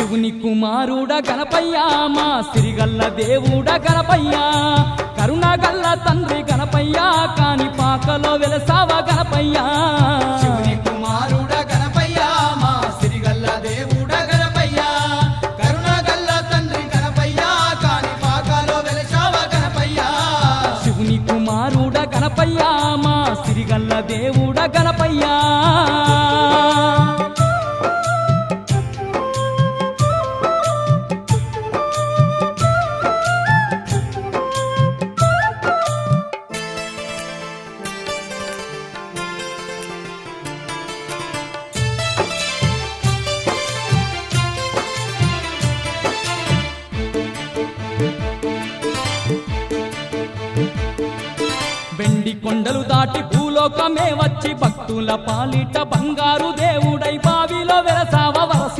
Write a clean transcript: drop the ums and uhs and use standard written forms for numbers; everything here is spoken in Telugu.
శివుని కుమారుడ గణపయ్య మా సిరిగల్ల దేవుడ గణపయ్య కరుణగల్ల తండ్రి గణపయ్య కాని పాకలో వెలసావ గణపయ్య శివుని కుమారుడ గణపయ్య మా సిరిగల్ల దేవుడ గణపయ్య కరుణగల్ల తండ్రి గణపయ్య కాని పాకలో వెలసావ గణపయ్య శివుని కుమారుడ గణపయ్య మా సిరిగల్ల దేవుడ గణపయ్య వెండి కొండలు దాటి భూలోకమే వచ్చి భక్తుల పాలిట బంగారు దేవుడ